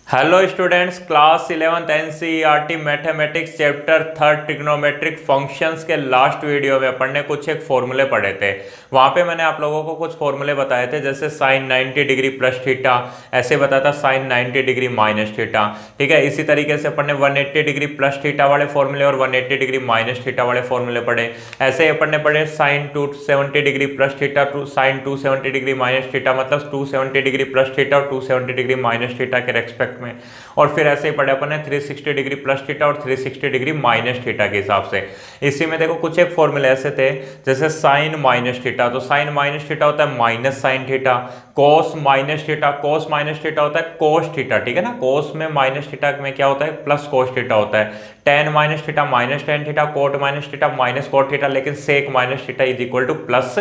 Hello students, class 11th NCERT mathematics chapter 3 trigonometric functions के last video में अपन ने कुछ एक फॉर्मूले पढ़े थे। वहां पे मैंने आप लोगों को कुछ फॉर्मूले बताए थे, जैसे साइन 90 डिग्री प्लस थीटा, ऐसे बताया था साइन 90 डिग्री माइनस थीटा। ठीक है, इसी तरीके से अपन ने 180 डिग्री प्लस थीटा वाले फॉर्मूले और 180 डिग्री माइनस थीटा वाले फॉर्मूले पढ़े। ऐसे ही अपन ने पढ़े sine 270 degree plus theta two sine 270 degree minus theta, मतलब 270 डिग्री प्लस थीटा और 270 डिग्री माइनस थीटा के रेस्पेक्ट में। और फिर ऐसे ही पढ़े अपन ने 360 डिग्री प्लस थीटा और 360 डिग्री माइनस थीटा के हिसाब से। इसी में देखो कुछ एक फॉर्मूले ऐसे थे, जैसे साइन माइनस थीटा, तो साइन माइनस थीटा होता है माइनस साइन थीटा। कोस माइनस थीटा, कोस माइनस थीटा होता है कोस थीटा। ठीक है ना, कोस में माइनस थीटा में क्या होता है, प्लस कोस थीटा होता है। Tan minus theta minus tan theta, cot minus theta minus cot theta, लेकिन sec minus theta is equal to plus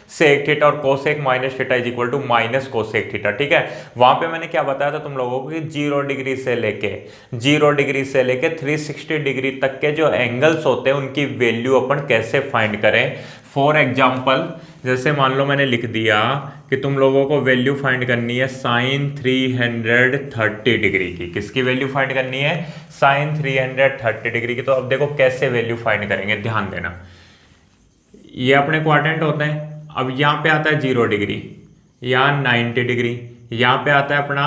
sec theta और cosec minus theta is equal to minus cosec theta. ठीक है, वहां पे मैंने क्या बताया था तुम लोगों को कि 0 डिग्री से लेके 360 डिग्री तक के जो एंगल्स होते हैं उनकी वैल्यू अपन कैसे फाइंड करें। फॉर एग्जाम्पल, जैसे मान लो मैंने लिख दिया कि तुम लोगों को वैल्यू फाइंड करनी है साइन 330 डिग्री की। किसकी वैल्यू फाइंड करनी है, साइन 330 डिग्री की। तो अब देखो कैसे वैल्यू फाइंड करेंगे, ध्यान देना। ये अपने क्वाड्रेंट होते हैं। अब यहाँ पे आता है 0 डिग्री, यहाँ 90 डिग्री, यहाँ पे आता है अपना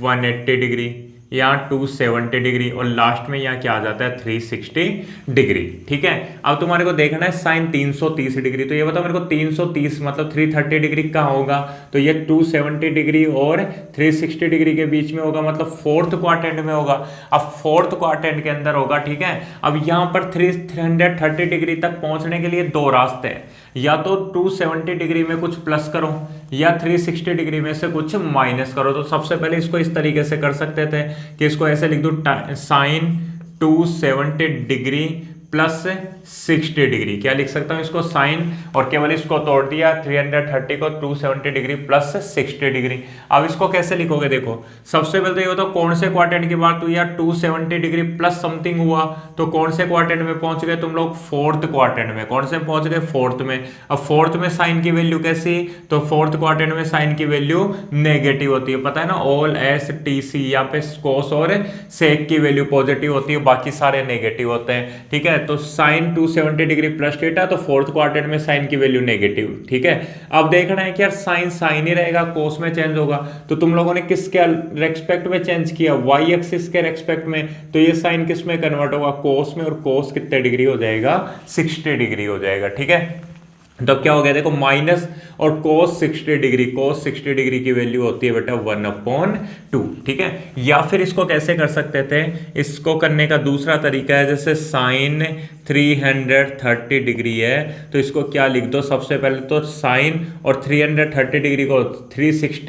180 डिग्री, यहाँ 270 डिग्री और लास्ट में यहाँ क्या आ जाता है 360 डिग्री। ठीक है, अब तुम्हारे को देखना है साइन 330 डिग्री। तो ये बताओ मेरे को 330 मतलब 330 डिग्री कहाँ होगा, तो ये 270 डिग्री और 360 डिग्री के बीच में होगा, मतलब फोर्थ क्वाड्रेंट में होगा। अब फोर्थ क्वाड्रेंट के अंदर होगा। ठीक है, अब यहाँ पर 330 डिग्री तक पहुंचने के लिए दो रास्ते हैं, या तो 270 डिग्री में कुछ प्लस करो या 360 डिग्री में से कुछ माइनस करो। तो सबसे पहले इसको इस तरीके से कर सकते थे कि इसको ऐसे लिख दो, साइन 270 डिग्री प्लस 60 डिग्री। क्या लिख सकता हूं इसको, साइन, और केवल इसको तोड़ दिया 330 को 270 डिग्री प्लस 60 डिग्री। अब इसको कैसे लिखोगे, देखो सबसे पहले तो ये बताओ कौन से क्वाड्रेंट की बात हुई, 270 डिग्री प्लस समथिंग हुआ, तो कौन से क्वाड्रेंट में पहुंच गए तुम लोग, फोर्थ क्वाड्रेंट में। कौन से पहुंच गए, फोर्थ में। अब फोर्थ में साइन की वैल्यू कैसी, तो फोर्थ क्वाड्रेंट में साइन की वैल्यू नेगेटिव होती है, पता है ना, ऑल एस टी सी, यहाँ पे कोस और सेक की वैल्यू पॉजिटिव होती है, बाकी सारे नेगेटिव होते हैं। ठीक है, तो साइन 270 डिग्री प्लस थीटा, तो फोर्थ क्वाड्रेंट में साइन की वैल्यू नेगेटिव। ठीक है, अब देखना है कि यार साइन साइन ही रहेगा, कोस में चेंज होगा। तो तुम लोगों ने किसके रेस्पेक्ट में चेंज किया, वाई एक्सिस के रेस्पेक्ट में, तो ये साइन किस में कन्वर्ट होगा, कोस में, और कोस कितने डिग्री हो जाएगा, 60 डिग्री हो जाएगा। ठीक है, तो क्या हो गया देखो, माइनस और कोस 60 डिग्री, कोस 60 डिग्री की वैल्यू होती है बेटा 1/2। ठीक है, या फिर इसको कैसे कर सकते थे, इसको करने का दूसरा तरीका है, जैसे साइन 330 डिग्री है तो इसको क्या लिख दो, सबसे पहले तो साइन और 330 डिग्री को 360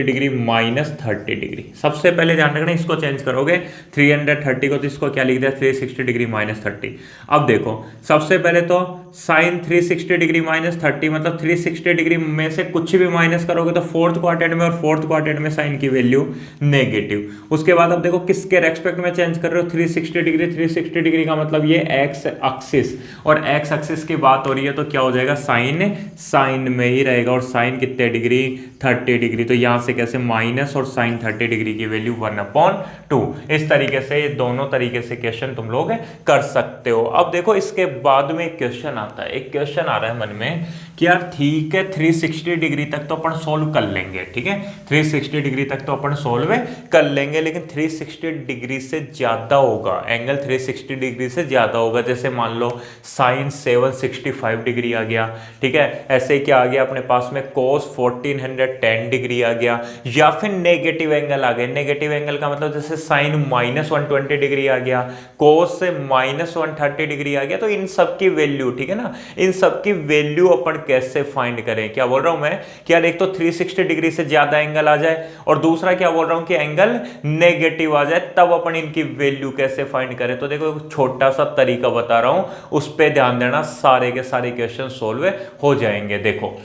डिग्री माइनस 30 डिग्री। सबसे पहले ध्यान रखना, इसको चेंज करोगे 330 को, तो इसको क्या लिख दिया 360 डिग्री माइनस 30। अब देखो सबसे पहले तो साइन 360 डिग्री माइनस 30 मतलब 360 डिग्री में से कुछ भी माइनस करोगे तो फोर्थ क्वाड्रेंट में, और फोर्थ क्वाड्रेंट में साइन की वैल्यू नेगेटिव। उसके बाद अब देखो किसके रेस्पेक्ट में चेंज कर रहे हो, 360 डिग्री। 360 डिग्री का मतलब ये एक्स एक्सिस, और एक्स एक्सिस की बात हो रही है तो क्या हो जाएगा, साइन साइन में ही रहेगा, और साइन कितने डिग्री, 30 डिग्री। तो यहां से कैसे माइनस और साइन 30 डिग्री की वैल्यू 1/2। इस तरीके से ये दोनों तरीके से क्वेश्चन तुम लोग कर सकते हो। अब देखो इसके बाद में एक क्वेश्चन आता है, एक क्वेश्चन आ रहा है मन में कि यार ठीक है 360 डिग्री तक तो अपन सोल्व कर लेंगे। ठीक है, 360 डिग्री तक तो अपन सोल्व कर लेंगे, लेकिन 360 डिग्री से ज्यादा होगा, एंगल 360 डिग्री से ज्यादा होगा। जैसे मान लो साइन 765 डिग्री आ गया। ठीक है, ऐसे क्या आ गया अपने पास में, कोस 1410 डिग्री आ गया, या फिर नेगेटिव एंगल आ गए। नेगेटिव एंगल का मतलब जैसे साइन -120 डिग्री आ गया, कोस से -130 डिग्री आ गया। तो इन सब की वैल्यू, ठीक है ना, इन सब की वैल्यू अपन कैसे फाइंड करें। क्या बोल रहा हूं मैं कि यार एक तो 360 डिग्री से ज्यादा एंगल आ जाए, और दूसरा क्या बोल रहा हूं कि एंगल नेगेटिव आ जाए, तब अपन इनकी वैल्यू कैसे फाइंड करें। तो देखो एक छोटा सा तरीका बता रहा हूं, उस पर ध्यान देना, सारे के सारे क्वेश्चन सोल्व हो जाएंगे। देखो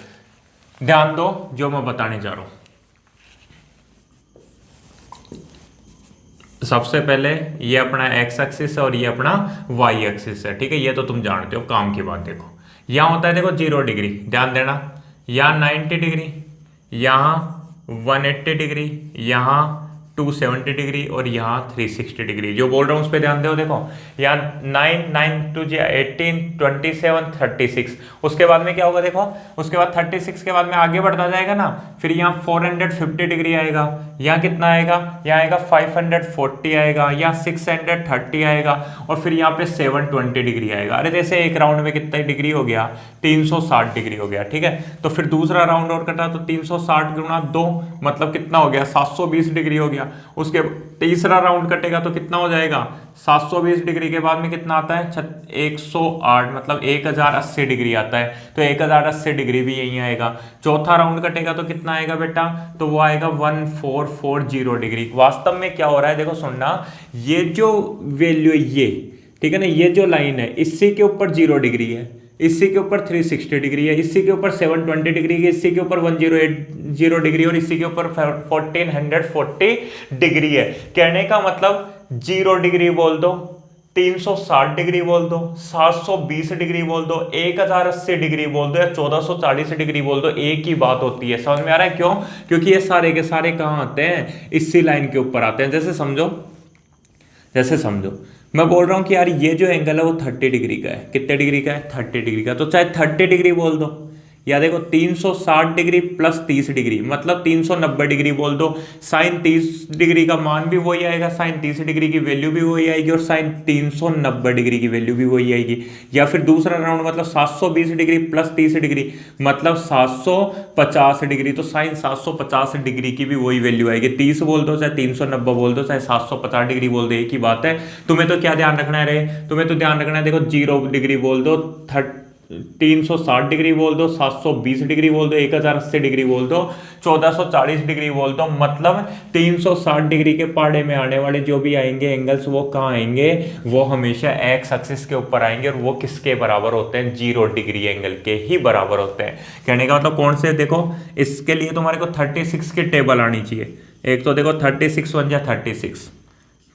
ध्यान दो जो मैं बताने जा रहा हूं। सबसे पहले ये अपना एक्स एक्सिस है और ये अपना वाई एक्सिस है, ठीक है, ये तो तुम जानते हो। काम की बात देखो, यहाँ होता है देखो 0 डिग्री, ध्यान देना, यहाँ 90 डिग्री, यहाँ 180 डिग्री, यहाँ 270 डिग्री और यहाँ 360 डिग्री। जो बोल रहा हूँ उस पर ध्यान दो। देखो यहाँ 9 9 2 18 27 36, उसके बाद में क्या होगा देखो, उसके बाद 36 के बाद में आगे बढ़ता जाएगा ना, फिर यहाँ 450 डिग्री आएगा, यहाँ कितना आएगा, यहाँ आएगा 540 आएगा, यहाँ 630 आएगा और फिर यहाँ पे 720 डिग्री आएगा। अरे जैसे एक राउंड में कितना डिग्री हो गया, 360 डिग्री हो गया, ठीक है। तो फिर दूसरा राउंड और कटा तो 360 गुणा 2 मतलब कितना हो गया, 720 डिग्री हो गया। उसके तीसरा राउंड कटेगा तो कितना हो जाएगा, 720 डिग्री के बाद में कितना आता है, 108 मतलब 1080 डिग्री आता है, तो 1080 डिग्री भी यही आएगा। चौथा राउंड कटेगा तो कितना आएगा बेटा, तो वो आएगा 1440 डिग्री। वास्तव में क्या हो रहा है देखो, सुनना, ये जो वैल्यू है ये, ठीक है ना, ये जो लाइन है इसी के ऊपर 0 डिग्री है, इसी के ऊपर 360 डिग्री है, इसी के ऊपर 720 डिग्री है, इसी के ऊपर 1080 डिग्री और इसी के ऊपर 1440 डिग्री है। कहने का मतलब 0 डिग्री बोल दो, 360 डिग्री बोल दो, 720 डिग्री बोल दो, 1080 डिग्री बोल दो या 1440 डिग्री बोल दो, एक ही बात होती है। समझ में आ रहा है क्यों? क्योंकि ये सारे के सारे कहाँ आते हैं, इसी लाइन के ऊपर आते हैं। जैसे समझो मैं बोल रहा हूं कि यार ये जो एंगल है वो 30 डिग्री का है। कितने डिग्री का है, 30 डिग्री का। तो चाहे 30 डिग्री बोल दो या देखो 360 डिग्री प्लस 30 डिग्री मतलब 390 डिग्री बोल दो। साइन 30 डिग्री का मान भी वही आएगा, साइन 30 डिग्री की वैल्यू भी वही आएगी और साइन 390 डिग्री की वैल्यू भी वही आएगी। या फिर दूसरा राउंड मतलब 720 डिग्री प्लस 30 डिग्री मतलब 750 डिग्री, तो साइन 750 डिग्री की भी वही वैल्यू आएगी। 30 बोल दो चाहे 390 बोल दो चाहे 750 डिग्री बोल दो, एक ही बात है। तुम्हें तो क्या ध्यान रखना है रे, तुम्हें तो ध्यान रखना है देखो 0 डिग्री बोल दो, 360 डिग्री बोल दो, 720 डिग्री बोल दो, 1080 डिग्री बोल दो, 1440 डिग्री बोल दो, मतलब 360 डिग्री के पाड़े में आने वाले जो भी आएंगे एंगल्स वो कहाँ आएंगे, वो हमेशा एक्स एक्सिस के ऊपर आएंगे और वो किसके बराबर होते हैं, 0 डिग्री एंगल के ही बराबर होते हैं। कहने का मतलब कौन से, देखो इसके लिए तुम्हारे को 36 की टेबल आनी चाहिए। एक तो देखो 36 1 जा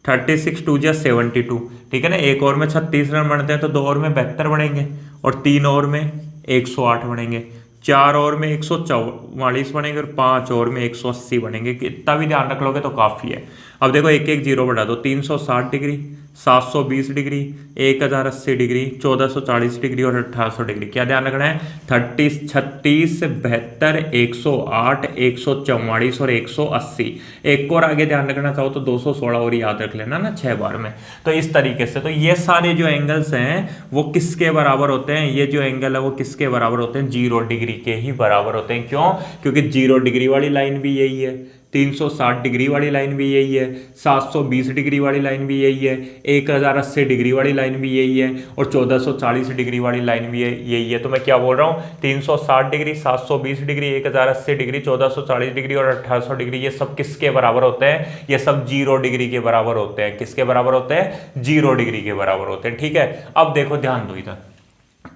36 2 जा 72, ठीक है ना। एक ओवर में 36 रन बनते हैं तो 2 ओवर में 72 बनेंगे और 3 ओवर में 108 बनेंगे, 4 ओवर में 144 बनेंगे और 5 ओवर में 180 बनेंगे। इतना भी ध्यान रख लोगे तो काफ़ी है। अब देखो एक एक जीरो बढ़ा दो, 360 डिग्री, 720 डिग्री, 1080 डिग्री, 1440 डिग्री और 1800 डिग्री। क्या ध्यान रखना है, 36 72 108 144 और 180। एक और आगे ध्यान रखना चाहो तो 216 और याद रख लेना ना 6 बार में। तो इस तरीके से तो ये सारे जो एंगल्स हैं वो किसके बराबर होते हैं, ये जो एंगल है वो किसके बराबर होते हैं, 0 डिग्री के ही बराबर होते हैं। क्यों? क्योंकि 0 डिग्री वाली लाइन भी यही है, 360 डिग्री वाली लाइन भी यही है, 720 डिग्री वाली लाइन भी यही है, 1080 डिग्री वाली लाइन भी यही है और 1440 डिग्री वाली लाइन भी यही है। तो मैं क्या बोल रहा हूँ, 360 डिग्री, 720 डिग्री, 1080 डिग्री, 1440 डिग्री और 1800 डिग्री, ये सब किसके बराबर होते हैं, ये सब 0 डिग्री के बराबर होते हैं। किसके बराबर होते हैं, 0 डिग्री के बराबर होते हैं। ठीक है, अब देखो ध्यान दो इधर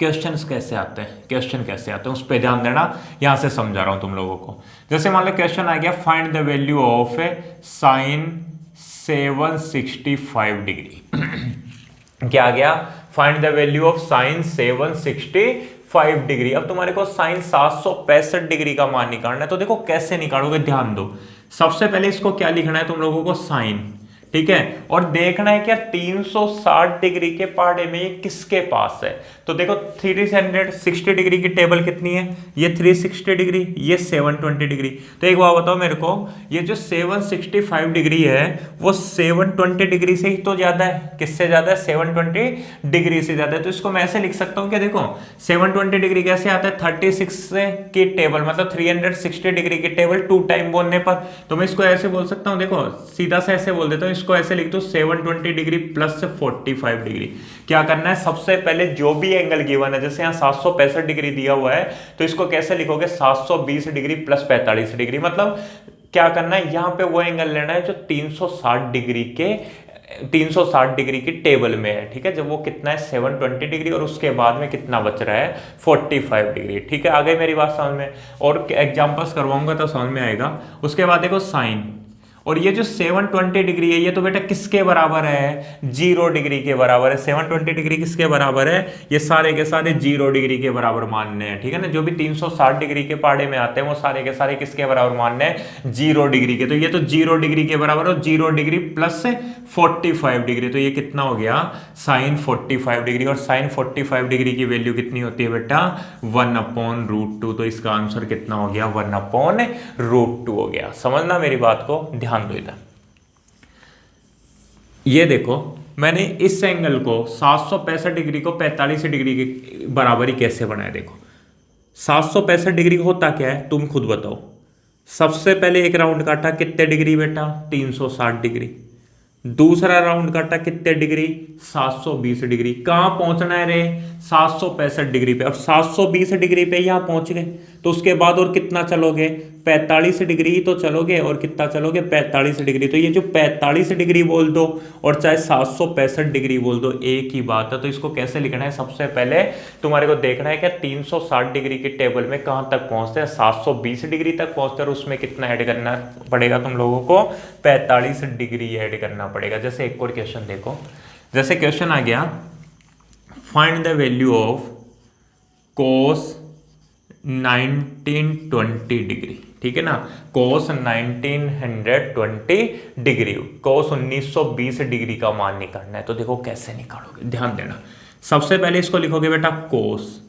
क्वेश्चंस कैसे आते हैं, क्वेश्चन कैसे आते हैं उस पर ध्यान देना। यहां से समझा रहा हूं तुम लोगों को। जैसे मान लो क्वेश्चन आ गया, find the value of sine 765 degree. क्या आ गया, find the value of sine 765 degree. अब तुम्हारे को साइन 765 डिग्री का मान निकालना है। तो देखो कैसे निकालोगे, ध्यान दो। सबसे पहले इसको क्या लिखना है तुम लोगों को, साइन, ठीक है, और देखना है क्या 360 डिग्री के पाड़े में ये किसके पास है। तो देखो 360 डिग्री की टेबल कितनी है, ये 360 डिग्री, ये 720 डिग्री। तो एक बात बताओ मेरे को, ये जो 765 डिग्री है वो 720 डिग्री से ही तो ज्यादा है। किससे ज्यादा है, 720 डिग्री से ज्यादा है। तो इसको मैं ऐसे लिख सकता हूँ क्या, देखो 720 डिग्री कैसे आता है, 36 की टेबल मतलब 360 डिग्री की टेबल 2 टाइम बोलने पर। तो मैं इसको ऐसे बोल सकता हूँ, देखो सीधा से ऐसे बोल देता हूँ, इसको ऐसे लिख दो 720 डिग्री प्लस 45 डिग्री। क्या करना है, सबसे पहले जो भी एंगल गिवन है, जैसे यहाँ 765 डिग्री दिया हुआ है तो इसको कैसे लिखोगे, 720 डिग्री प्लस 45 डिग्री। मतलब क्या करना है, यहाँ पे वो एंगल लेना है जो 360 डिग्री की टेबल में है। ठीक है, जब वो कितना है 720 डिग्री और उसके बाद में कितना बच रहा है 45 डिग्री। ठीक है, आ गई मेरी बात समझ में। और एग्जांपल्स करवाऊंगा तो समझ में आएगा। उसके बाद देखो साइन, और ये जो 720 डिग्री है ये तो बेटा किसके बराबर है, 0 डिग्री के बराबर है। 720 डिग्री किसके बराबर है, ये सारे के सारे 0 डिग्री के बराबर मानने हैं, ठीक है ना। जो भी 360 डिग्री के पहाड़े में आते हैं वो सारे के सारे किसके बराबर मानने हैं, 0 डिग्री के। तो ये तो 0 डिग्री के बराबर और 0 डिग्री प्लस 45 डिग्री, तो ये कितना हो गया, साइन 45 डिग्री। और साइन 45 डिग्री की वैल्यू कितनी होती है बेटा, 1/√2। तो इसका आंसर कितना हो गया, 1/√2 हो गया। समझना मेरी बात को, ध्यान दो इधर। ये देखो मैंने इस एंगल को 765 डिग्री को 45 डिग्री के बराबर ही कैसे बनाया। देखो 765 डिग्री होता क्या है तुम खुद बताओ। सबसे पहले एक राउंड काटा, कितने डिग्री बेटा, 360 डिग्री। दूसरा राउंड काटा, कितने डिग्री, 720 डिग्री। कहां पहुंचना है रे, 765 डिग्री पे। अब 720 डिग्री पे यहां पहुंच गए, तो उसके बाद और कितना चलोगे, 45 डिग्री तो चलोगे, और कितना चलोगे, 45 डिग्री। तो ये जो 45 डिग्री बोल दो और चाहे 765 डिग्री बोल दो, एक ही बात है। तो इसको कैसे लिखना है, सबसे पहले तुम्हारे को देखना है कि 360 डिग्री के टेबल में कहां तक पहुंचते हैं, 720 डिग्री तक पहुंचते हैं, और उसमें कितना ऐड करना पड़ेगा तुम लोगों को, 45 डिग्री ऐड करना पड़ेगा। जैसे एक और क्वेश्चन देखो, जैसे क्वेश्चन आ गया, find the value of cos 1920 degree, ठीक है ना। कोस 1920 डिग्री, कोस 1920 डिग्री का मान निकालना है। तो देखो कैसे निकालोगे, ध्यान देना। सबसे पहले इसको लिखोगे बेटा कोस,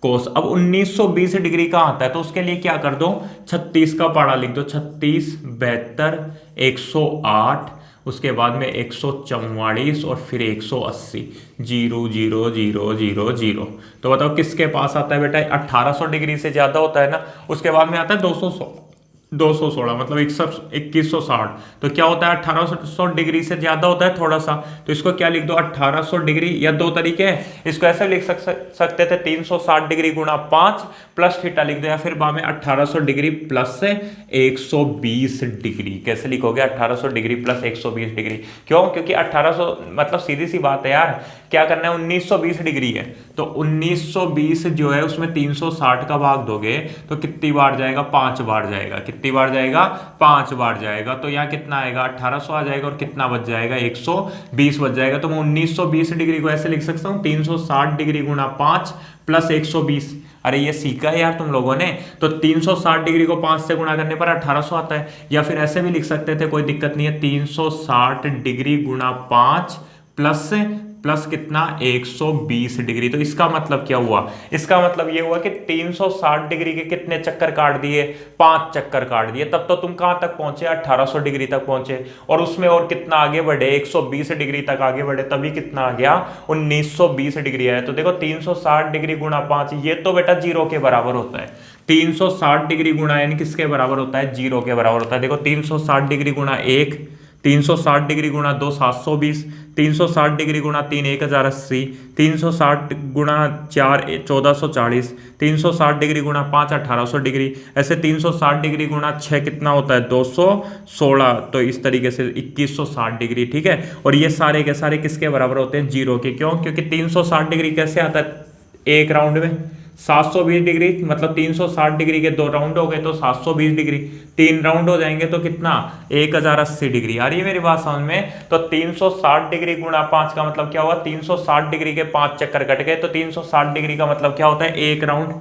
कोस। अब 1920 डिग्री का आता है, तो उसके लिए क्या कर दो, 36 का पारा लिख दो, 36, 72, 108, उसके बाद में 144 और फिर 180, 0 0 0 0 0। तो बताओ किसके पास आता है बेटा, 1800 डिग्री से ज्यादा होता है ना। उसके बाद में आता है 216, मतलब 2160। तो क्या होता है, 1800 डिग्री से ज्यादा होता है थोड़ा सा। तो इसको क्या लिख दो, 1800 डिग्री, या दो तरीके हैं, इसको ऐसे लिख सकते थे, 360 डिग्री गुणा 5 प्लस थीटा लिख दो, या फिर बाद में 1800 डिग्री प्लस 120 डिग्री। कैसे लिखोगे, 1800 डिग्री प्लस 120 डिग्री। क्यों, क्योंकि 1800 मतलब सीधी सी बात है यार, क्या करना है, 1920 डिग्री है, तो 1920 जो है उसमें 360 का भाग दोगे तो कितनी बार जाएगा, 5 बार जाएगा। कितनी बार जाएगा, 5 बार जाएगा। तो यहाँ कितना आएगा, 1800 आ जाएगा, और कितना बच जाएगा, 120 बच जाएगा। तो मैं 1920 डिग्री को ऐसे लिख सकता हूँ, 360 डिग्री गुणा 5 प्लस 120। अरे ये सीखा है यार तुम लोगों ने। तो 360 डिग्री को 5 से गुणा करने पर 1800 आता है। या फिर ऐसे भी लिख सकते थे, कोई दिक्कत नहीं है, 360 डिग्री गुणा 5 प्लस कितना, 120 डिग्री। तो इसका मतलब क्या हुआ, इसका मतलब ये हुआ कि 360 डिग्री के कितने चक्कर काट दिए, 5 चक्कर काट दिए। तब तो तुम कहां तक पहुंचे, 1800 डिग्री तक पहुंचे, और उसमें और कितना आगे बढ़े, 120 डिग्री तक आगे बढ़े, तभी कितना आ गया, 1920 डिग्री आया। तो देखो 360 डिग्री गुणा 5, ये तो बेटा 0 के बराबर होता है। 360 डिग्री गुणा यानी किसके बराबर होता है, 0 के बराबर होता है। देखो 360 डिग्री गुणा 1, 360 डिग्री गुणा 2, 720, 360 डिग्री गुणा 3, 1080, 360 गुणा 4, 1440, 360 डिग्री गुणा 5, 1800 डिग्री। ऐसे 360 डिग्री गुणा 6 कितना होता है, 216। तो इस तरीके से 2160 डिग्री, ठीक है। और ये सारे के सारे किसके बराबर होते हैं, 0 के। क्यों, क्योंकि 360 डिग्री कैसे आता है, एक राउंड में 720 डिग्री, मतलब 360 डिग्री के 2 राउंड हो गए तो 720 डिग्री, 3 राउंड हो जाएंगे तो कितना, 1080 डिग्री। आ रही है मेरी बात समझ में। तो 360 डिग्री गुणा 5 का मतलब क्या हुआ, 360 डिग्री के 5 चक्कर कट गए, तो 360 डिग्री का मतलब क्या होता है, 1 राउंड,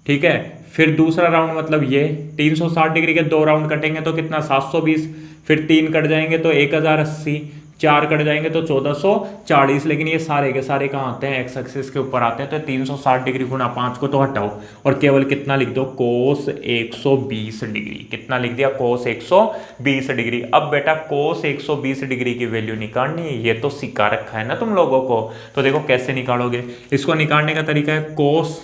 ठीक है। फिर दूसरा राउंड मतलब ये 360 डिग्री के 2 राउंड कटेंगे तो कितना, 720, फिर 3 कट जाएंगे तो 1080, 4 कट जाएंगे तो 1440। लेकिन ये सारे के सारे कहाँ आते हैं, एक्स एक्सिस के ऊपर आते हैं। तो 360 डिग्री गुणा 5 को तो हटाओ और केवल कितना लिख दो, कोस 120 डिग्री। कितना लिख दिया, कोस 120 डिग्री। अब बेटा कोस 120 डिग्री की वैल्यू निकालनी है, ये तो सिखा रखा है ना तुम लोगों को। तो देखो कैसे निकालोगे, इसको निकालने का तरीका है कोस,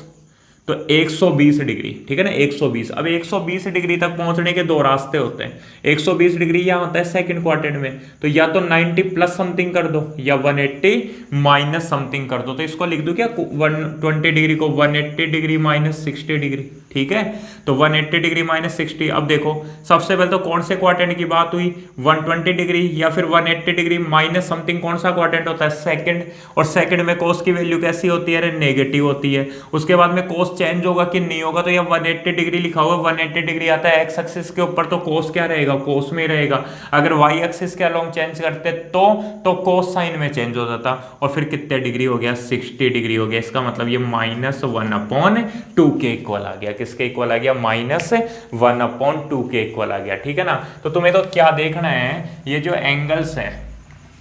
तो 120 डिग्री, ठीक है ना, 120। अब 120 डिग्री तक पहुंचने के 2 रास्ते होते हैं। 120 डिग्री यहाँ होता है सेकंड क्वाड्रेंट में, तो या तो 90 प्लस समथिंग कर दो या 180 माइनस समथिंग कर दो। तो इसको लिख दो क्या, 120 डिग्री को 180 डिग्री माइनस 60 डिग्री, ठीक है। तो 180 डिग्री माइनस 60। अब देखो सबसे पहले तो कौन से क्वाड्रेंट की बात हुई, 120 डिग्री या फिर 180 डिग्री माइनस समथिंग, कौन सा क्वाड्रेंट होता है, सेकंड। और सेकंड में कोस की वैल्यू कैसी होती है, नेगेटिव होती है। उसके बाद में कोस कोस चेंज होगा कि नहीं होगा, तो ये 180 डिग्री लिखा हुआ है, 180 डिग्री आता है एक्स एक्सिस के ऊपर, तो कोस क्या रहेगा, कोस में रहेगा। अगर वाई एक्सिस के अलोंग चेंज करते तो कोस साइन में चेंज हो जाता, और फिर कितने डिग्री हो गया, 60 डिग्री हो गया। इसका मतलब ये -1/2 के इक्वल आ गया। किसके इक्वल आ गया, -1/2 के इक्वल आ गया। ठीक है ना। तो तुम्हें तो क्या देखना है, ये जो एंगल्स हैं,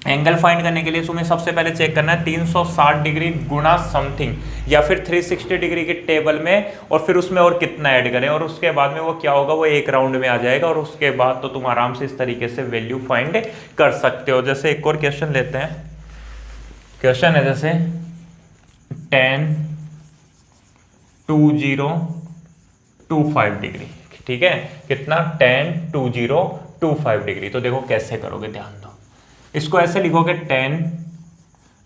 एंगल फाइंड करने के लिए तुम्हें सबसे पहले चेक करना है 360 डिग्री गुणा समथिंग, या फिर 360 डिग्री के टेबल में, और फिर उसमें और कितना ऐड करें, और उसके बाद में वो क्या होगा, वो एक राउंड में आ जाएगा, और उसके बाद तो तुम आराम से इस तरीके से वैल्यू फाइंड कर सकते हो। जैसे एक और क्वेश्चन लेते हैं। क्वेश्चन है जैसे tan 2025 डिग्री। ठीक है, कितना, tan 2025 डिग्री। तो देखो कैसे करोगे, ध्यान दो। इसको ऐसे लिखोगे tan,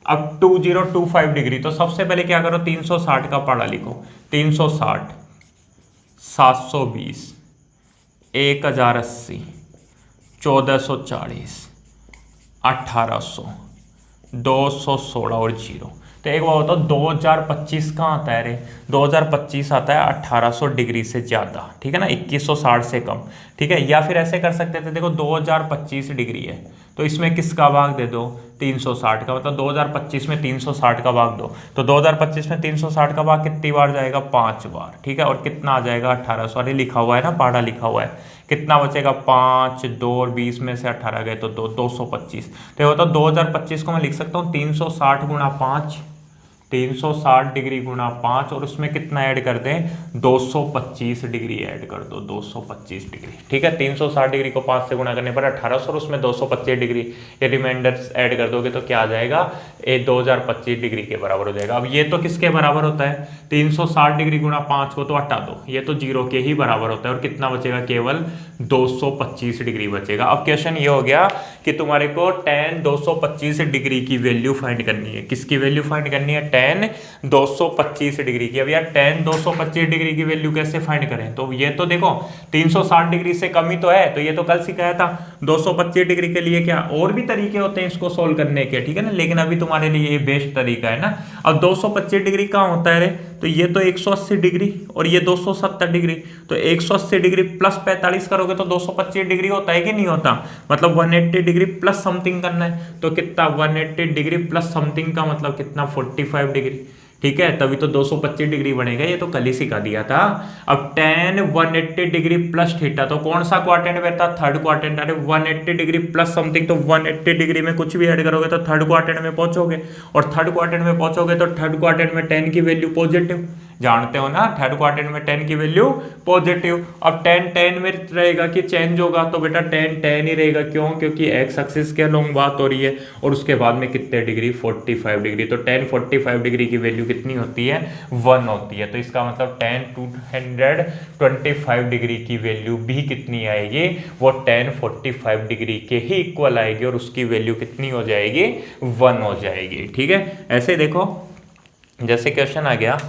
अब 2025 डिग्री, तो सबसे पहले क्या करो, 360 का पढ़ा लिखो। 360, 720, 1080, 1440, 1800, 216 और 0। तो एक बात बताओ, 2025 कहाँ आता है रे, 2025 आता है 1800 डिग्री से ज़्यादा। ठीक है ना, 2160 से कम। ठीक है, या फिर ऐसे कर सकते थे, देखो 2025 डिग्री है, तो इसमें किसका भाग दे दो, 360 का, मतलब 2025 में 360 का भाग दो, तो 2025 में 360 का भाग कितनी बार जाएगा, 5 बार। ठीक है, और कितना आ जाएगा, 1800। अरे लिखा हुआ है ना, पहाड़ा लिखा हुआ है, कितना बचेगा, 5, 2 और 20 में से 18 गए तो 225। तो ये होता है 2025 को मैं लिख सकता हूँ 360 गुणा 5, 360 डिग्री गुणा 5, और उसमें कितना ऐड कर दें, 225 डिग्री ऐड कर दो, 225 डिग्री। ठीक है, 360 डिग्री को 5 से गुणा करने पर 1800, और उसमें 225 डिग्री ये रिमाइंडर्स ऐड कर दोगे तो क्या आ जाएगा, ये 2025 डिग्री के बराबर हो जाएगा। अब ये तो किसके बराबर होता है, 360 डिग्री गुणा 5 को तो हटा दो, ये तो 0 के ही बराबर होता है, और कितना बचेगा, केवल 225 डिग्री बचेगा। अब क्वेश्चन ये हो गया कि तुम्हारे को tan 225 डिग्री की वैल्यू फाइंड करनी है। किसकी वैल्यू फाइंड करनी है, tan 225 डिग्री की। अब यार tan 225 डिग्री की वैल्यू कैसे फाइंड करें, तो ये तो देखो 360 डिग्री से कम ही तो है, तो ये तो कल सिखाया था। 225 डिग्री के लिए क्या और भी तरीके होते हैं इसको सोल्व करने के, ठीक है ना, लेकिन अभी तुम्हारे लिए ये बेस्ट तरीका है ना। अब 225 डिग्री कहाँ होता है रे, तो ये तो 180 डिग्री और ये 270 डिग्री, तो 180 डिग्री प्लस 45 करोगे तो 225 डिग्री होता है कि नहीं होता, मतलब 180 डिग्री प्लस समथिंग करना है, तो कितना, 180 डिग्री प्लस समथिंग का मतलब कितना, 45 डिग्री। ठीक है, तभी तो 225 डिग्री बनेगा, ये तो कल ही सिखा दिया था। अब tan 180 डिग्री प्लस थीटा, तो कौन सा क्वाड्रेंट में था, थर्ड क्वाड्रेंट। अरे 180 डिग्री प्लस समथिंग, तो 180 डिग्री में कुछ भी ऐड करोगे तो थर्ड क्वाड्रेंट में पहुंचोगे, और थर्ड क्वाड्रेंट में पहुंचोगे तो थर्ड क्वाड्रेंट में tan की वैल्यू पॉजिटिव, जानते हो ना, थर्ड क्वाड्रेंट में tan की वैल्यू पॉजिटिव। अब tan में रहेगा कि चेंज होगा, तो बेटा tan ही रहेगा। क्यों, क्योंकि एक्स एक्सिस के अलोंग बात हो रही है, और उसके बाद में कितने डिग्री, 45 डिग्री, तो tan 45 डिग्री की वैल्यू कितनी होती है, 1 होती है। तो इसका मतलब tan 225 डिग्री की वैल्यू भी कितनी आएगी, वो tan 45 डिग्री के ही इक्वल आएगी, और उसकी वैल्यू कितनी हो जाएगी, 1 हो जाएगी। ठीक है, ऐसे देखो, जैसे क्वेश्चन आ गया,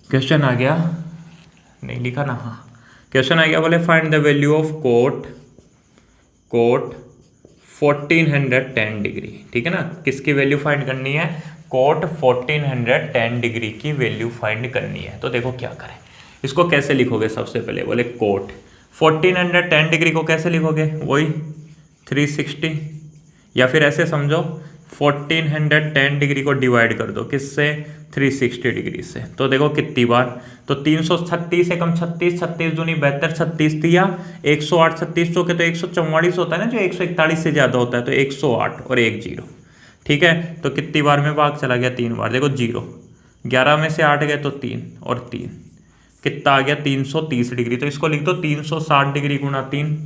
क्वेश्चन आ गया, नहीं लिखा ना, हाँ, क्वेश्चन आ गया, बोले find the value of cot 1410 degree. ठीक है ना, किसकी वैल्यू फाइंड करनी है, कोट 1410 डिग्री की वैल्यू फाइंड करनी है। तो देखो क्या करें, इसको कैसे लिखोगे, सबसे पहले बोले कोट 1410 डिग्री को कैसे लिखोगे, वही 360, या फिर ऐसे समझो 1410 डिग्री को डिवाइड कर दो किससे, 360 डिग्री से। तो देखो कितनी बार, तो 336 से कम 36, 36 दूनी 72, 36 दिया 108, 36 चौके तो 144 होता है ना, जो 141 से ज़्यादा होता है, तो 108 और 1 0। ठीक है, तो कितनी बार में भाग चला गया, 3 बार। देखो 0, 11 में से 8 गए तो 3 और 3, कितना आ गया, 330 डिग्री। तो इसको लिख दो 360 डिग्री गुणा 3,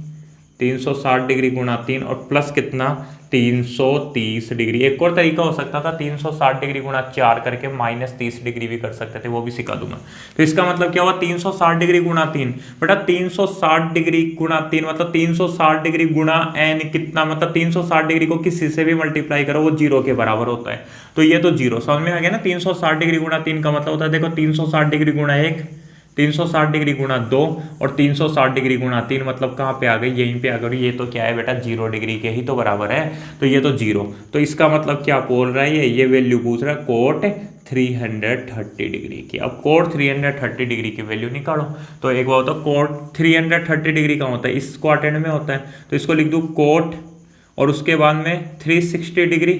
360 डिग्री गुणा 3, और प्लस कितना, 330 डिग्री। एक और तरीका हो सकता था, 360 डिग्री गुणा 4 करके -30 डिग्री भी कर सकते थे, वो भी सिखा दूंगा। तो इसका मतलब क्या हुआ, 360 डिग्री गुणा 3, बेटा 360 डिग्री गुणा 3 मतलब 360 डिग्री गुणा n कितना, मतलब 360 डिग्री को किसी से भी मल्टीप्लाई करो वो 0 के बराबर होता है। तो ये तो 0 समझ में आ गया ना। 360 डिग्री गुणा 3 का मतलब होता है, देखो 360 डिग्री गुणा 1, 360 डिग्री गुणा 2 और 360 डिग्री गुणा 3, मतलब कहाँ पे आ गई, यहीं पे आ गई। ये तो क्या है बेटा, 0 डिग्री के ही तो बराबर है, तो ये तो 0। तो इसका मतलब क्या बोल रहा है, ये वैल्यू पूछ रहा है, कोट 330 डिग्री की। अब कोट 330 डिग्री की वैल्यू निकालो। तो एक बार होता है कोट 330 डिग्री का होता है, इस क्वाड्रेंट में होता है, तो इसको लिख दूँ कोट और उसके बाद में 360 डिग्री,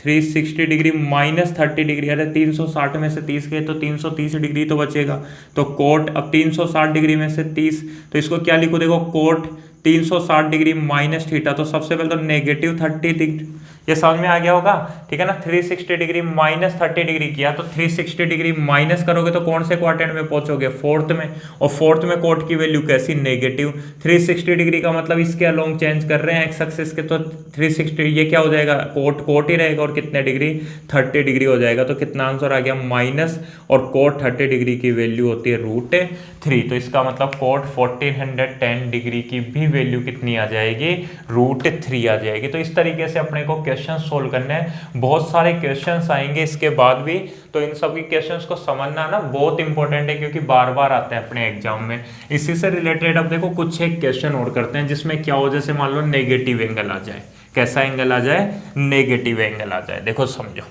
360 डिग्री माइनस 30 डिग्री। अरे 360 में से 30 गए तो 330 डिग्री तो बचेगा। तो कोट अब 360 डिग्री में से 30, तो इसको क्या लिखो, देखो कोट 360 डिग्री माइनस थीटा, तो सबसे पहले तो नेगेटिव 30 डिग्री, ये समझ में आ गया होगा, ठीक है ना। 360 डिग्री माइनस 30 डिग्री किया, तो 360 डिग्री माइनस करोगे तो कौन से क्वाड्रेंट में पहुंचोगे, फोर्थ में, और फोर्थ में कोट की वैल्यू कैसी, नेगेटिव। 360 डिग्री का मतलब इसके अलोंग चेंज कर रहे हैं एक्स एक्सिस के, तो 360 ये क्या हो जाएगा, कोट कोट ही रहेगा, और कितने डिग्री, 30 डिग्री हो जाएगा। तो कितना आंसर आ गया, माइनस, और कोट 30 डिग्री की वैल्यू होती है √3। तो इसका मतलब कोट 1410 डिग्री की भी वैल्यू कितनी आ जाएगी, √3 आ जाएगी। तो इस तरीके से अपने को क्वेश्चन सोल्व करने हैं। बहुत सारे क्वेश्चंस आएंगे इसके बाद भी, तो इन सभी क्वेश्चंस को समझना ना बहुत इंपॉर्टेंट है, क्योंकि बार बार आते हैं अपने एग्जाम में। इसी से रिलेटेड अब देखो कुछ एक क्वेश्चन और करते हैं, जिसमें क्या हो, जैसे मान लो नेगेटिव एंगल आ जाए। कैसा एंगल आ जाए, नेगेटिव एंगल आ जाए। देखो समझो,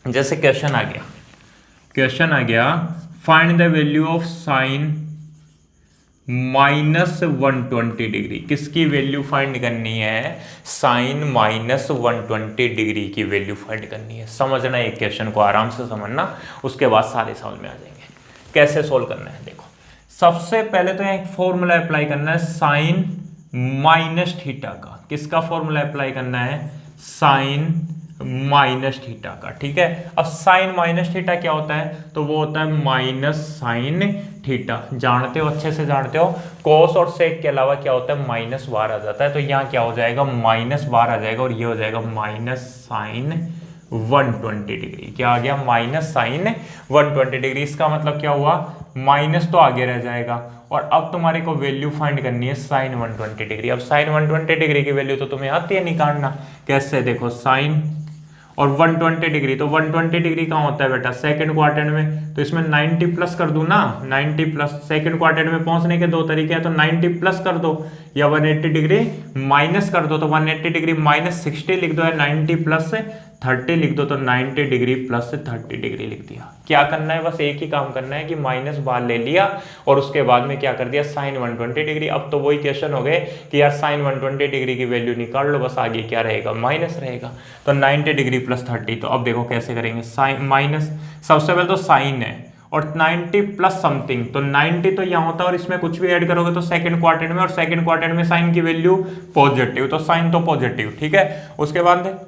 जैसे क्वेश्चन आ गया find the value of sine -120 degree. किसकी वैल्यू फाइंड करनी है, साइन -120 डिग्री की वैल्यू फाइंड करनी है। समझना एक क्वेश्चन को, आराम से समझना, उसके बाद सारे समझ में आ जाएंगे। कैसे सोल्व करना है, देखो सबसे पहले तो एक फॉर्मूला अप्लाई करना है साइन माइनस थीटा का। किसका फॉर्मूला अप्लाई करना है, साइन माइनस थीटा का, ठीक है। अब साइन माइनस थीटा क्या होता है, तो वो होता है माइनस साइन थीटा, जानते हो, अच्छे से जानते हो। कोस और सेक के अलावा क्या होता है, माइनस बार आ जाता है, तो यहाँ क्या हो जाएगा, माइनस बार आ जाएगा, और ये हो जाएगा माइनस साइन 120 डिग्री। क्या आ गया, माइनस साइन 120 डिग्री। इसका मतलब क्या हुआ, माइनस तो आगे रह जाएगा, और अब तुम्हारे को वैल्यू फाइंड करनी है साइन 120 डिग्री। अब साइन 120 डिग्री की वैल्यू तो तुम्हें आती है निकालना। कैसे, देखो साइन और 120 डिग्री, तो 120 डिग्री कहाँ होता है बेटा, सेकंड क्वाड्रेंट में, तो इसमें 90 प्लस कर दूं ना, 90 प्लस। सेकंड क्वाड्रेंट में पहुंचने के दो तरीके हैं, तो 90 प्लस कर दो या 180 डिग्री माइनस कर दो, तो 180 डिग्री माइनस 60 लिख दो, या 90 प्लस 30 लिख दो, तो 90 डिग्री प्लस 30 डिग्री लिख दिया। क्या करना है, बस एक ही काम करना है कि माइनस बार ले लिया और उसके बाद में क्या कर दिया, साइन 120 डिग्री। अब तो वही क्वेश्चन हो गए कि यार साइन 120 डिग्री की वैल्यू निकाल लो, बस आगे क्या रहेगा, माइनस रहेगा। तो 90 डिग्री प्लस 30, तो अब देखो कैसे करेंगे, साइन माइनस, सबसे पहले तो साइन है और 90 प्लस समथिंग, तो 90 तो यहाँ होता है, और इसमें कुछ भी ऐड करोगे तो सेकंड क्वाड्रेंट में, और सेकंड क्वाड्रेंट में साइन की वैल्यू पॉजिटिव, तो साइन तो पॉजिटिव, ठीक है। उसके बाद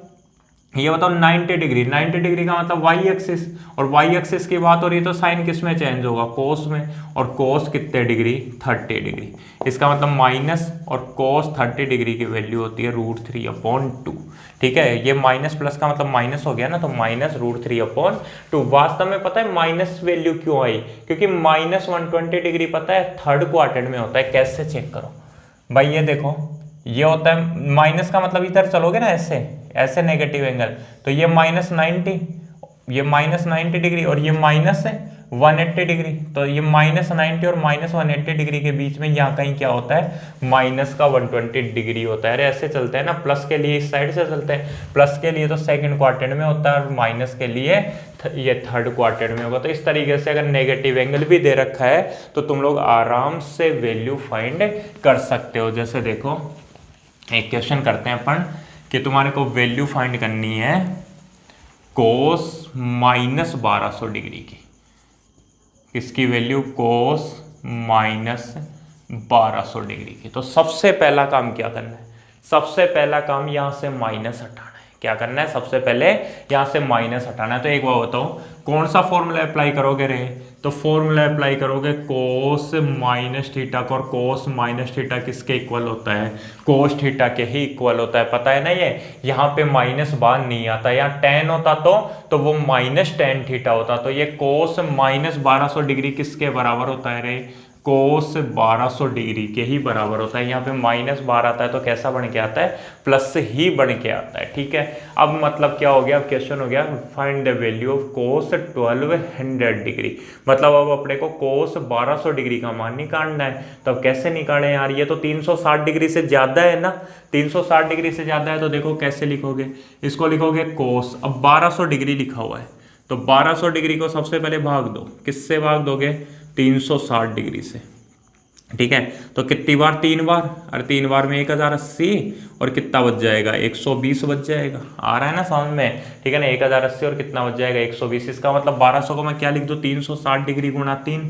ये बताओ 90 डिग्री, 90 डिग्री का मतलब वाई एक्सिस, और वाई एक्सिस की बात हो रही है तो साइन किस में चेंज होगा, कोस में, और कोस कितने डिग्री, 30 डिग्री। इसका मतलब माइनस और कोस 30 डिग्री की वैल्यू होती है √3/2, ठीक है। ये माइनस प्लस का मतलब माइनस हो गया ना, तो माइनस √3/2। वास्तव में पता है माइनस वैल्यू क्यों आई, क्योंकि माइनस 120 डिग्री पता है थर्ड क्वाड्रेंट में होता है। कैसे चेक करो भाई, ये देखो, ये होता है माइनस का मतलब, इधर चलोगे ना ऐसे नेगेटिव एंगल, तो ये -90, ये -90 डिग्री, और ये -180 डिग्री, तो ये -90 और -180 डिग्री के बीच में यहाँ कहीं क्या होता है, माइनस का 120 डिग्री होता है। अरे ऐसे चलते हैं ना, प्लस के लिए इस साइड से चलते हैं, प्लस के लिए तो सेकंड क्वाड्रेंट में होता है, और माइनस के लिए ये थर्ड क्वाड्रेंट में होगा। तो इस तरीके से अगर नेगेटिव एंगल भी दे रखा है तो तुम लोग आराम से वैल्यू फाइंड कर सकते हो। जैसे देखो एक क्वेश्चन करते हैं अपन कि तुम्हारे को वैल्यू फाइंड करनी है कोस -1200 डिग्री की। किसकी वैल्यू, कोस -1200 डिग्री की। तो सबसे पहला काम क्या करना है, सबसे पहला काम यहाँ से माइनस हटाना है। क्या करना है, सबसे पहले यहाँ से माइनस हटाना है। तो एक बार बताओ कौन सा फॉर्मूला अप्लाई करोगे रे, तो फॉर्मूला अप्लाई करोगे कोस माइनस थीटा को, और कोस माइनस थीटा किसके इक्वल होता है, कोस थीटा के ही इक्वल होता है, पता है ना। ये यहाँ पे माइनस बार नहीं आता, यहाँ tan होता तो वो -tan थीटा होता, तो ये कोस -1200 डिग्री किसके बराबर होता है रे, कोस 1200 डिग्री के ही बराबर होता है। यहाँ पे -12 आता है तो कैसा बन के आता है, प्लस ही बन के आता है, ठीक है। अब मतलब क्या हो गया, क्वेश्चन हो गया find the value of cos 1200 degree, मतलब अब अपने को कोस 1200 डिग्री का मान निकालना है। तो अब कैसे निकालें यार, ये तो 360 डिग्री से ज़्यादा है ना, 360 डिग्री से ज़्यादा है, तो देखो कैसे लिखोगे, इसको लिखोगे कोस, अब 1200 डिग्री लिखा हुआ है तो 1200 डिग्री को सबसे पहले भाग दो, किससे भाग दोगे? 360 डिग्री से, ठीक है। तो कितनी बार? 3 बार, और 3 बार में 1080 और कितना बच जाएगा? 120 बच जाएगा। आ रहा है ना समझ में? ठीक है ना, 1080 और कितना बच जाएगा? 120। इसका मतलब 1200 को मैं क्या लिख दूँ? 360 डिग्री गुणा 3,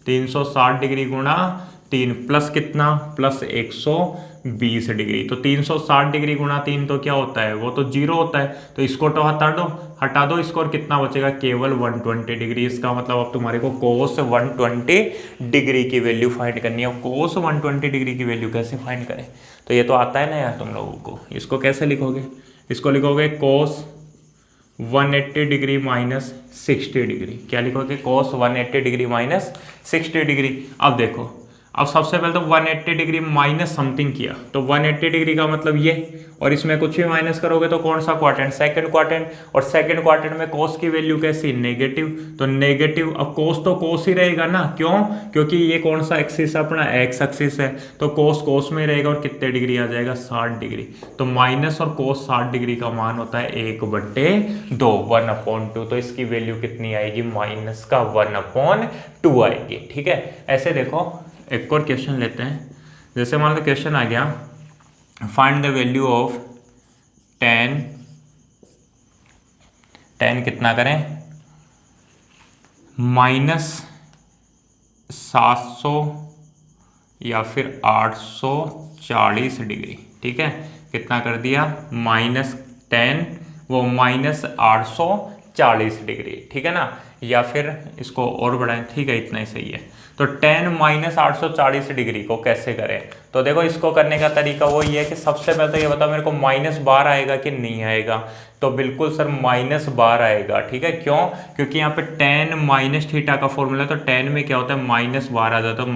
360 डिग्री गुणा 3 प्लस कितना? Plus 120 degree. तो 360 डिग्री गुणा 3 तो क्या होता है? वो तो 0 होता है। तो इसको तो हटा दो इसको, और कितना बचेगा? केवल 120 डिग्री। इसका मतलब अब तुम्हारे को कोस 120 डिग्री की वैल्यू फाइंड करनी है। कोस 120 डिग्री की वैल्यू कैसे फाइंड करें? तो ये तो आता है ना यार तुम लोगों को। इसको कैसे लिखोगे? इसको लिखोगे कोस 180 डिग्री माइनस 60 डिग्री। क्या लिखोगे? कोस 180 डिग्री माइनस 60 डिग्री। अब देखो, अब सबसे पहले तो 180 डिग्री माइनस समथिंग किया, तो 180 डिग्री का मतलब ये, और इसमें कुछ भी माइनस करोगे तो कौन सा क्वाड्रेंट? Second quadrant. और सेकंड क्वाड्रेंट में कोस की वैल्यू कैसी? नेगेटिव। तो नेगेटिव, अब कोस तो कोस ही रहेगा ना, क्यों? क्योंकि ये कौन सा एक्सिस है? अपना एक्स एक्सिस है। तो कोस कोस में रहेगा, और कितने डिग्री आ जाएगा? 60 डिग्री। तो माइनस और कोस 60 डिग्री का मान होता है 1/2, 1/2। तो इसकी वैल्यू कितनी आएगी? माइनस का 1/2 आएगी। ठीक है, ऐसे देखो एक और क्वेश्चन लेते हैं। जैसे मान लो क्वेश्चन आ गया, find the value of tan कितना करें? -700 या फिर 840 डिग्री। ठीक है, कितना कर दिया? -tan वो -840 डिग्री। ठीक है ना, या फिर इसको और बढ़ाएं। ठीक है, इतना ही सही है। तो tan -840 डिग्री को कैसे करें? तो देखो, इसको करने का तरीका वही है कि सबसे पहले तो ये बताओ मेरे को -12 आएगा कि नहीं आएगा? तो बिल्कुल सर -12 आएगा। ठीक है, क्यों? क्योंकि यहाँ पे tan -θ का फॉर्मूला है, तो tan में क्या होता है? -12 आ जाता है।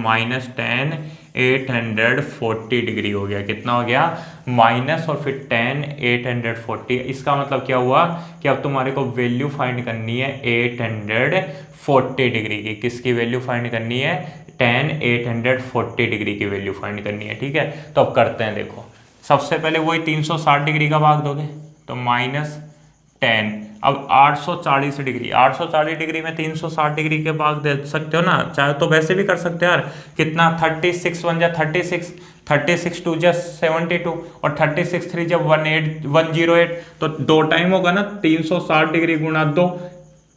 -tan 840 डिग्री हो गया। कितना हो गया? माइनस और फिर tan 840। इसका मतलब क्या हुआ कि अब तुम्हारे को वैल्यू फाइंड करनी है 840 डिग्री की। किसकी वैल्यू फाइंड करनी है? tan 840 डिग्री की वैल्यू फाइंड करनी है। ठीक है, तो अब करते हैं। देखो, सबसे पहले वही 360 डिग्री का भाग दोगे, तो -tan। अब 840 डिग्री, 840 डिग्री में 360 डिग्री के भाग दे सकते हो ना, चाहे तो वैसे भी कर सकते हो यार। कितना? 36 1 जा 36, 36 2 जा 72, और 36 3 जब 108, तो 2 टाइम होगा ना। 360 डिग्री गुणा 2,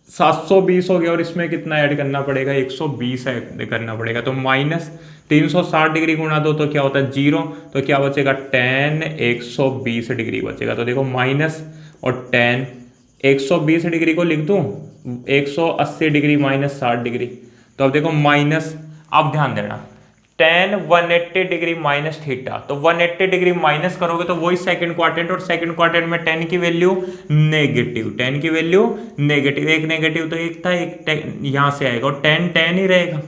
720 हो गया, और इसमें कितना ऐड करना पड़ेगा? 120 ऐड करना पड़ेगा। तो -360 डिग्री गुणा 2 तो क्या होता है? 0। तो क्या बचेगा? tan 120 डिग्री बचेगा। तो देखो, माइनस और tan 120 डिग्री को लिख दूं 180 डिग्री -60 डिग्री। तो अब देखो माइनस, अब ध्यान देना, tan 180 डिग्री माइनस थीटा। तो 180 डिग्री माइनस करोगे तो वही सेकंड क्वाड्रेंट, और सेकंड क्वाड्रेंट में tan की वैल्यू नेगेटिव, tan की वैल्यू नेगेटिव। एक नेगेटिव तो एक था, एक यहां से आएगा, और tan ही रहेगा।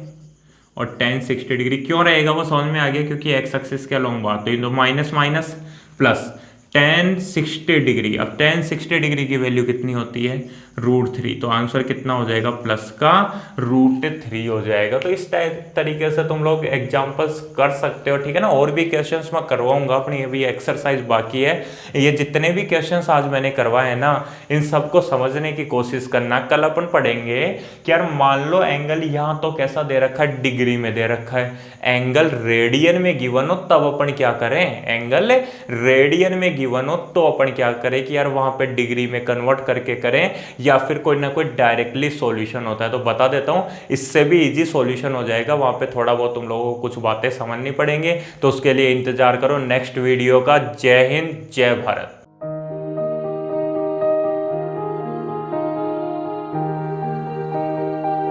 और tan 60 डिग्री क्यों रहेगा वो समझ में आ गया, क्योंकि एक्स एक्सिस के अलॉन्ग बात। तो minus minus plus tan 60 degree. अब tan 60 डिग्री की वैल्यू कितनी होती है? √3। तो आंसर कितना हो जाएगा? प्लस का √3 हो जाएगा। तो इस तरीके से तुम लोग एग्जांपल्स कर सकते हो। ठीक है ना, और भी क्वेश्चंस मैं करवाऊंगा अपनी, अभी एक्सरसाइज बाकी है। ये जितने भी क्वेश्चंस आज मैंने करवाए ना, इन सबको समझने की कोशिश करना। कल अपन पढ़ेंगे कि यार मान लो एंगल यहाँ तो कैसा दे रखा है? डिग्री में दे रखा है। एंगल रेडियन में गिवन हो तब अपन क्या करें? एंगल रेडियन में गिवन हो तो अपन क्या करें कि यार वहां पे डिग्री में कन्वर्ट करके करें, या फिर कोई ना कोई डायरेक्टली सॉल्यूशन होता है। तो बता देता हूं, इससे भी इजी सॉल्यूशन हो जाएगा। वहां पे थोड़ा बहुत तुम लोगों को कुछ बातें समझनी पड़ेंगे, तो उसके लिए इंतजार करो नेक्स्ट वीडियो का। जय हिंद, जय भारत।